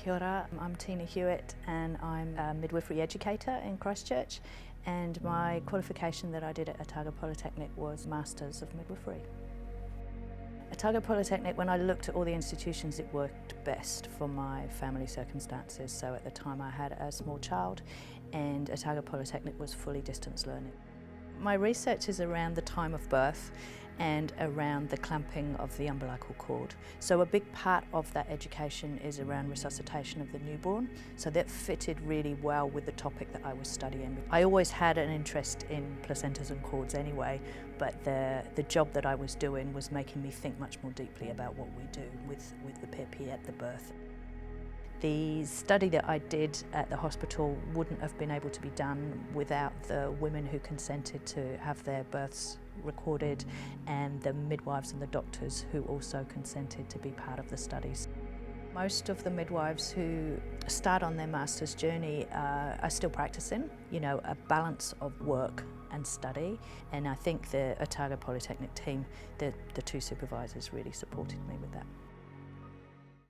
Kia ora, I'm Tina Hewitt and I'm a midwifery educator in Christchurch, and my qualification that I did at Otago Polytechnic was Masters of Midwifery. Otago Polytechnic, when I looked at all the institutions, it worked best for my family circumstances. So at the time I had a small child and Otago Polytechnic was fully distance learning. My research is around the time of birth and around the clamping of the umbilical cord. So a big part of that education is around resuscitation of the newborn. So that fitted really well with the topic that I was studying. I always had an interest in placentas and cords anyway, but the job that I was doing was making me think much more deeply about what we do with the PIP at the birth. The study that I did at the hospital wouldn't have been able to be done without the women who consented to have their births recorded and the midwives and the doctors who also consented to be part of the studies. Most of the midwives who start on their master's journey are still practicing, a balance of work and study, and I think the Otago Polytechnic team, the two supervisors really supported me with that.